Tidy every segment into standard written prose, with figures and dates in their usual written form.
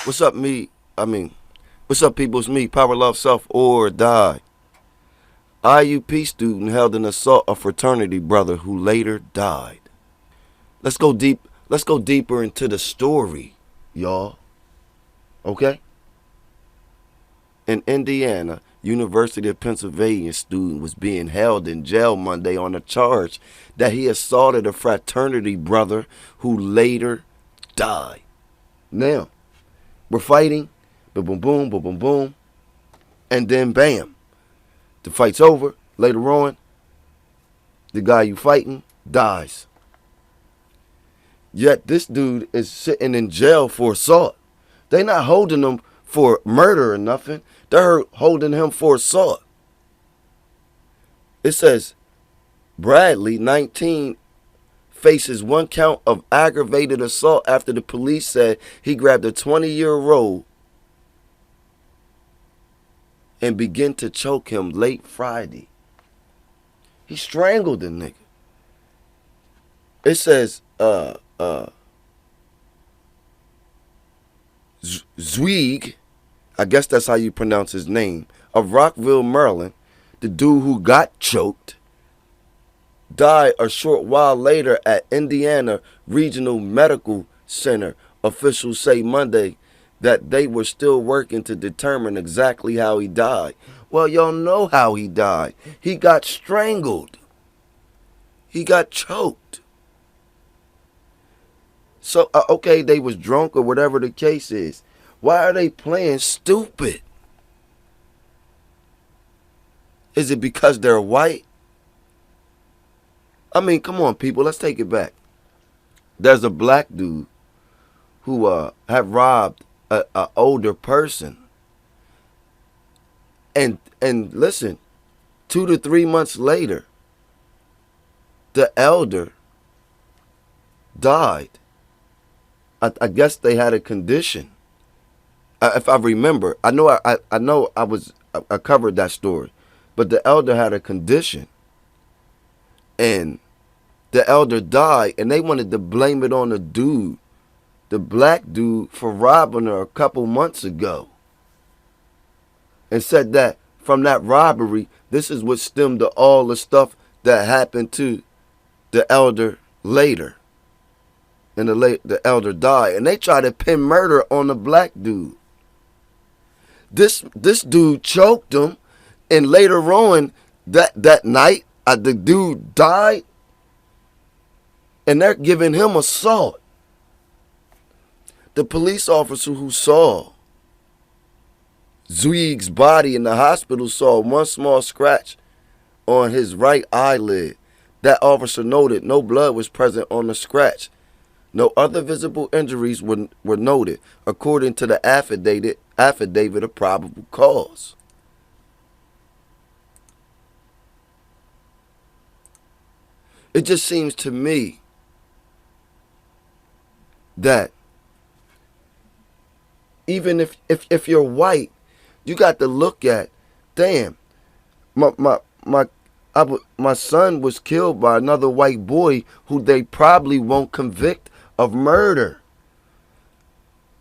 What's up, me? What's up, people? It's me, Power Love Self or Die. IUP student held in assault a fraternity brother who later died. Let's go deep. Let's go deeper into the story, y'all. Okay? In Indiana, University of Pennsylvania student was being held in jail Monday on a charge that he assaulted a fraternity brother who later died. Now, we're fighting, boom, boom, boom, boom, boom, boom, and then bam, the fight's over. Later on, the guy you fighting dies. Yet this dude is sitting in jail for assault. They not holding him for murder or nothing. They're holding him for assault. It says Bradley, 19, faces one count of aggravated assault after the police said he grabbed a 20-year-old and began to choke him late Friday. He strangled the nigga. It says Zweig, I guess that's how you pronounce his name, of Rockville, Maryland, the dude who got choked, died a short while later at Indiana Regional Medical Center. Officials say Monday that they were still working to determine exactly how he died. Well, y'all know how he died. He got strangled. He got choked. So, okay, they was drunk or whatever the case is. Why are they playing stupid? Is it because they're white? I mean, come on, people. Let's take it back. There's a black dude who had robbed a older person. And listen, 2 to 3 months later, the elder died. I guess they had a condition. If I remember, I covered that story, but the elder had a condition. And the elder died, and they wanted to blame it on the black dude, for robbing her a couple months ago. And said that from that robbery, this is what stemmed to all the stuff that happened to the elder later. And the elder died. And they tried to pin murder on the black dude. This dude choked him, and later on that night, the dude died, and they're giving him assault. The police officer who saw Zweig's body in the hospital saw one small scratch on his right eyelid. That officer noted no blood was present on the scratch. No other visible injuries were noted, according to the affidavit of probable cause. It just seems to me that even if you're white, you got to look at, damn, my son was killed by another white boy who they probably won't convict of murder.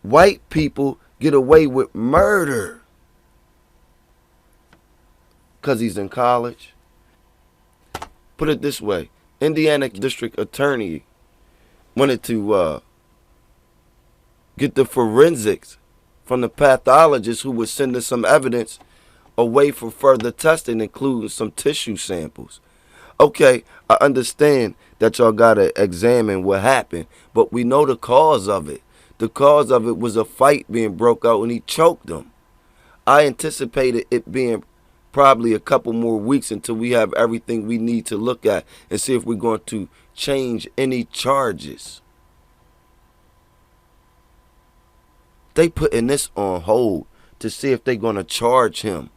White people get away with murder because he's in college. Put it this way. Indiana District Attorney wanted to get the forensics from the pathologist who was sending some evidence away for further testing, including some tissue samples. Okay, I understand that y'all got to examine what happened, but we know the cause of it. The cause of it was a fight being broke out and he choked them. I anticipated it being probably a couple more weeks until we have everything we need to look at and see if we're going to change any charges. They putting this on hold to see if they're going to charge him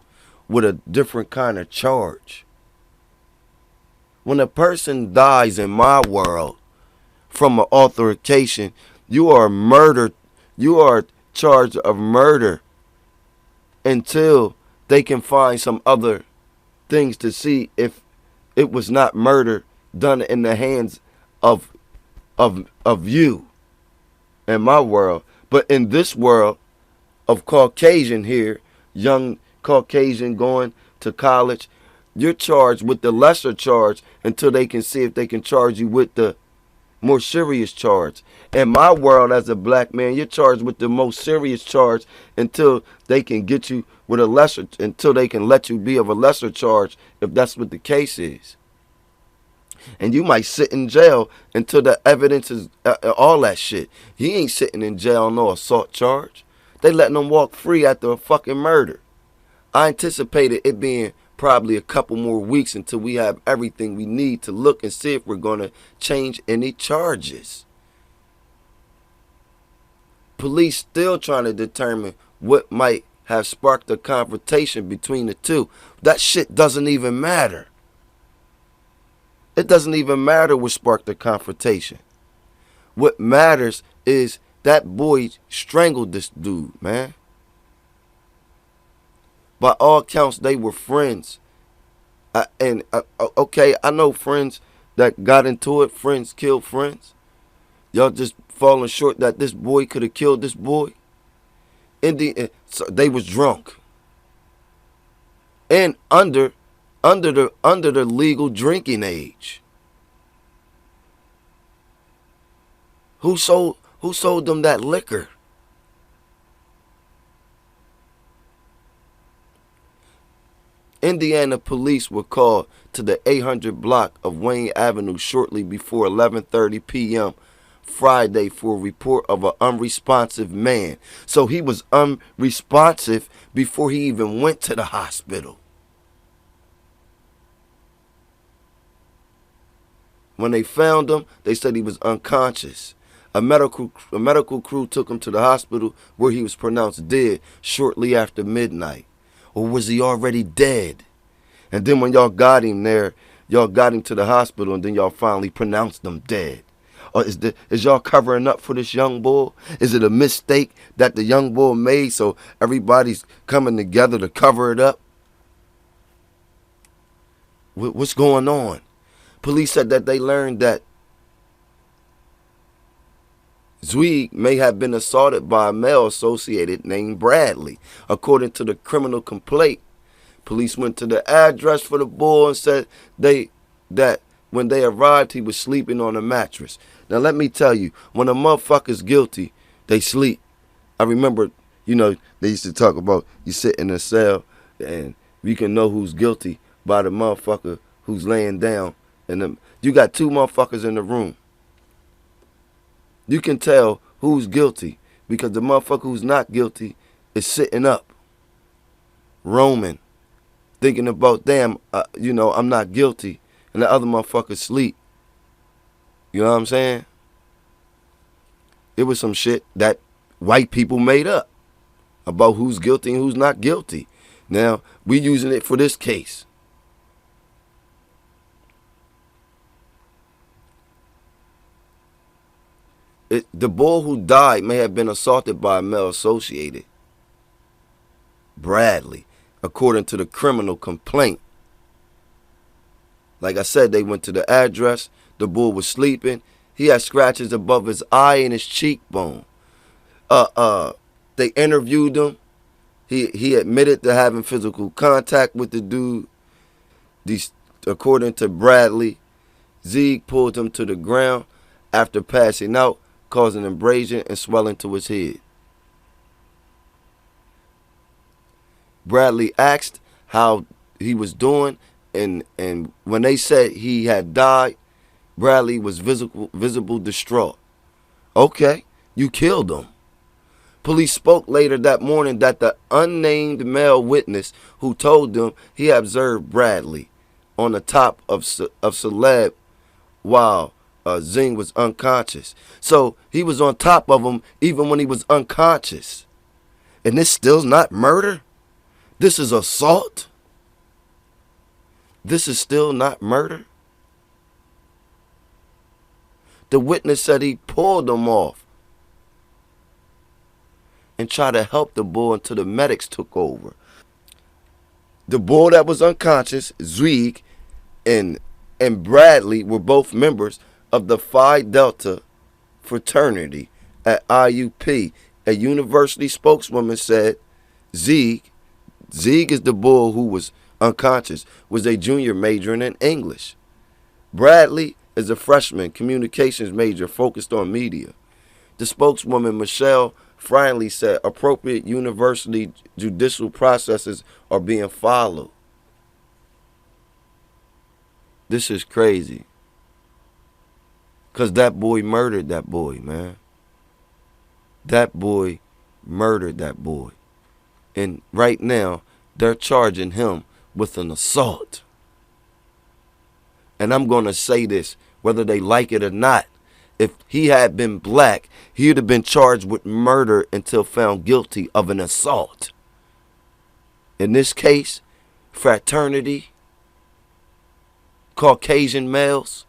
with a different kind of charge. When a person dies in my world from an altercation, you are murdered. You are charged of murder until they can find some other things to see if it was not murder done in the hands of you in my world. But in this world, of Caucasian here, young Caucasian going to college, you're charged with the lesser charge until they can see if they can charge you with the more serious charge. In my world as a black man, you're charged with the most serious charge until they can get you with a lesser, until they can let you be of a lesser charge, if that's what the case is. And you might sit in jail until the evidence is all that shit. He ain't sitting in jail on no assault charge. They letting him walk free after a fucking murder. I anticipated it being probably a couple more weeks until we have everything we need to look and see if we're going to change any charges. Police still trying to determine what might have sparked a confrontation between the two. That shit doesn't even matter. It doesn't even matter what sparked the confrontation. What matters is that boy strangled this dude, man. By all accounts, they were friends. Okay, I know friends that got into it. Friends killed friends. Y'all just falling short that this boy could have killed this boy. So they was drunk. And under the legal drinking age. Who sold them that liquor? Indiana police were called to the 800 block of Wayne Avenue shortly before 11:30 p.m. Friday for a report of an unresponsive man. So he was unresponsive before he even went to the hospital. When they found him, they said he was unconscious. A medical crew took him to the hospital where he was pronounced dead shortly after midnight. Or was he already dead? And then when y'all got him there, y'all got him to the hospital and then y'all finally pronounced him dead. Or is y'all covering up for this young boy? Is it a mistake that the young boy made so everybody's coming together to cover it up? What's going on? Police said that they learned that Zweig may have been assaulted by a male associated named Bradley. According to the criminal complaint, police went to the address for the boy and said that when they arrived, he was sleeping on a mattress. Now, let me tell you, when a motherfucker's guilty, they sleep. I remember, they used to talk about you sit in a cell and you can know who's guilty by the motherfucker who's laying down. And you got two motherfuckers in the room. You can tell who's guilty because the motherfucker who's not guilty is sitting up, roaming, thinking about, damn, I'm not guilty. And the other motherfucker sleep. You know what I'm saying? It was some shit that white people made up about who's guilty and who's not guilty. Now, we using it for this case. The boy who died may have been assaulted by a male associated, Bradley, according to the criminal complaint. Like I said, they went to the address. The boy was sleeping. He had scratches above his eye and his cheekbone. They interviewed him. He admitted to having physical contact with the dude. According to Bradley, Zweig pulled him to the ground after passing out, causing abrasion and swelling to his head. Bradley asked how he was doing, and when they said he had died, Bradley was visible distraught. Okay, you killed him. Police spoke later that morning that the unnamed male witness who told them he observed Bradley on the top of Celeb while Zweig was unconscious. So he was on top of him even when he was unconscious. And this still's not murder? This is assault? This is still not murder? The witness said he pulled him off and tried to help the boy until the medics took over. The boy that was unconscious, Zweig, and Bradley were both members of the Phi Delta fraternity at IUP A university spokeswoman said Zweig is the bull who was unconscious, was a junior majoring in English. Bradley is a freshman communications major focused on media. The spokeswoman, Michelle Friendly, said appropriate university judicial processes are being followed. This is crazy. Because that boy murdered that boy, man. That boy murdered that boy. And right now, they're charging him with an assault. And I'm going to say this, whether they like it or not. If he had been black, he would have been charged with murder until found guilty of an assault. In this case, fraternity, Caucasian males,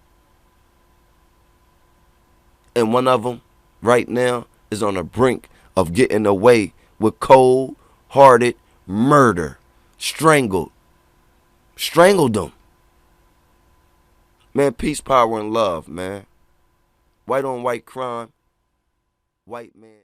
and one of them right now is on the brink of getting away with cold-hearted murder. Strangled them. Man, peace, power, and love, man. White on white crime, white man.